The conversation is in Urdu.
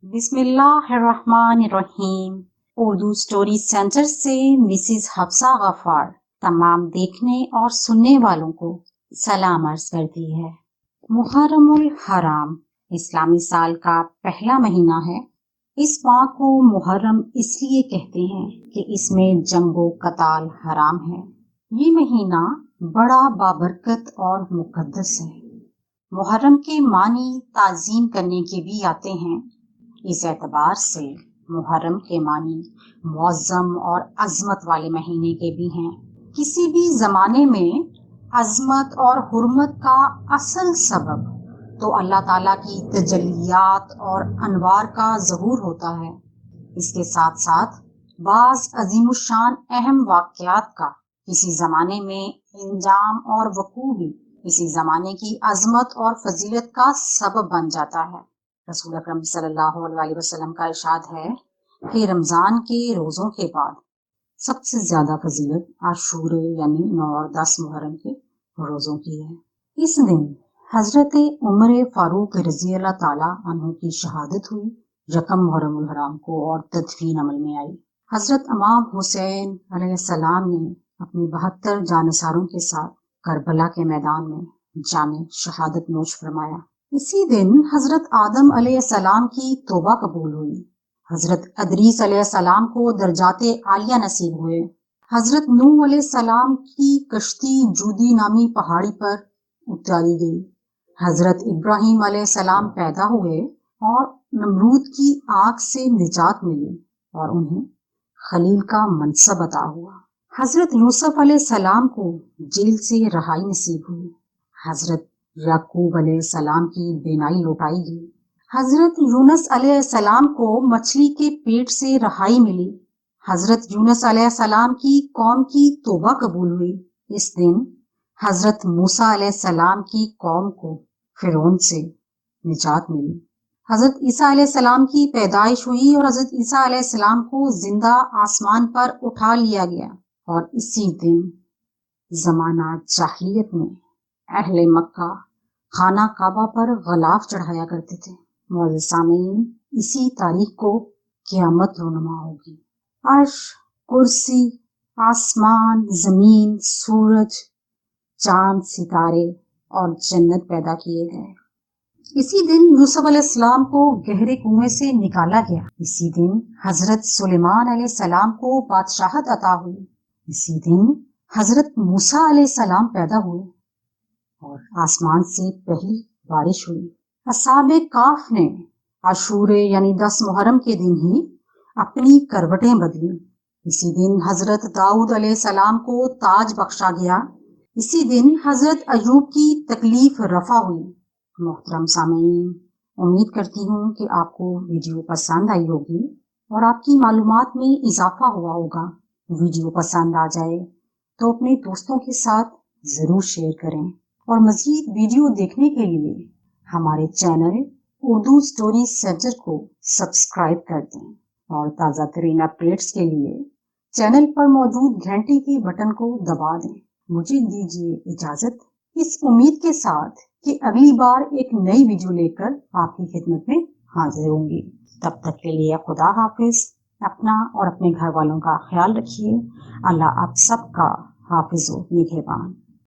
بسم اللہ الرحمن الرحیم۔ اردو سٹوری سینٹر سے مسز حفصہ غفار تمام دیکھنے اور سننے والوں کو سلام عرض کرتی ہے۔ محرم الحرام اسلامی سال کا پہلا مہینہ ہے۔ اس ماہ کو محرم اس لیے کہتے ہیں کہ اس میں جنگ و قتال حرام ہے۔ یہ مہینہ بڑا بابرکت اور مقدس ہے۔ محرم کے معنی تعظیم کرنے کے بھی آتے ہیں۔ اس اعتبار سے محرم کے معنی معظم اور عظمت والے مہینے کے بھی ہیں۔ کسی بھی زمانے میں عظمت اور حرمت کا اصل سبب تو اللہ تعالیٰ کی تجلیات اور انوار کا ظہور ہوتا ہے۔ اس کے ساتھ ساتھ بعض عظیم الشان اہم واقعات کا کسی زمانے میں انجام اور وقوع بھی اسی زمانے کی عظمت اور فضیلت کا سبب بن جاتا ہے۔ رسول اکرم صلی اللہ علیہ وسلم کا ارشاد ہے کہ رمضان کے روزوں کے بعد سب سے زیادہ فضیلت عاشورے یعنی 9 اور 10 محرم کے روزوں کی ہے۔ اس دن حضرت عمر فاروق رضی اللہ تعالیٰ عنہ کی شہادت ہوئی۔ یکم محرم الحرام کو اور تدفین عمل میں آئی۔ حضرت امام حسین علیہ السلام نے اپنی 72 جانثاروں کے ساتھ کربلا کے میدان میں جان شہادت نوش فرمایا۔ اسی دن حضرت آدم علیہ السلام کی توبہ قبول ہوئی۔ حضرت ادریس علیہ السلام کو درجات عالیہ نصیب ہوئے۔ حضرت نوح علیہ السلام کی کشتی جودی نامی پہاڑی پر اتاری گئی۔ حضرت ابراہیم علیہ السلام پیدا ہوئے اور نمرود کی آگ سے نجات ملی اور انہیں خلیل کا منصب عطا ہوا۔ حضرت یوسف علیہ السلام کو جیل سے رہائی نصیب ہوئی۔ حضرت یعقوب علیہ السلام کی بینائی لوٹائی گئی۔ حضرت یونس علیہ السلام کو مچھلی کے پیٹ سے رہائی ملی۔ حضرت یونس علیہ السلام کی قوم کی توبہ قبول ہوئی۔ اس دن حضرت موسیٰ علیہ السلام کی قوم کو فرعون سے نجات ملی۔ حضرت عیسیٰ علیہ السلام کی پیدائش ہوئی اور حضرت عیسیٰ علیہ السلام کو زندہ آسمان پر اٹھا لیا گیا، اور اسی دن زمانہ جاہلیت میں اہل مکہ خانہ کعبہ پر غلاف چڑھایا کرتے تھے۔ معزز سامعین، اسی تاریخ کو قیامت رونما ہوگی۔ عرش، کرسی، آسمان، زمین، سورج، چاند، ستارے اور جنت پیدا کیے گئے۔ اسی دن یوسف علیہ السلام کو گہرے کنویں سے نکالا گیا۔ اسی دن حضرت سلیمان علیہ السلام کو بادشاہت عطا ہوئی۔ اسی دن حضرت موسیٰ علیہ السلام پیدا ہوئے اور آسمان سے پہلی بارش ہوئی۔ اصحاب کہف نے عاشورے یعنی 10 محرم کے دن ہی اپنی کروٹیں بدلی۔ اسی دن حضرت داؤد علیہ السلام کو تاج بخشا گیا۔ اسی دن حضرت ایوب کی تکلیف رفع ہوئی۔ محترم سامعین، امید کرتی ہوں کہ آپ کو ویڈیو پسند آئی ہوگی اور آپ کی معلومات میں اضافہ ہوا ہوگا۔ ویڈیو پسند آ جائے تو اپنے دوستوں کے ساتھ ضرور شیئر کریں، اور مزید ویڈیو دیکھنے کے لیے ہمارے چینل اردو سٹوری سینٹر کو سبسکرائب کر دیں، اور تازہ ترین اپڈیٹس کے لیے چینل پر موجود گھنٹی کے بٹن کو دبا دیں۔ مجھے دیجیے اجازت، اس امید کے ساتھ کہ اگلی بار ایک نئی ویڈیو لے کر آپ کی خدمت میں حاضر ہوں گی۔ تب تک کے لیے خدا حافظ۔ اپنا اور اپنے گھر والوں کا خیال رکھیے۔ اللہ آپ سب کا حافظ و نگہبان۔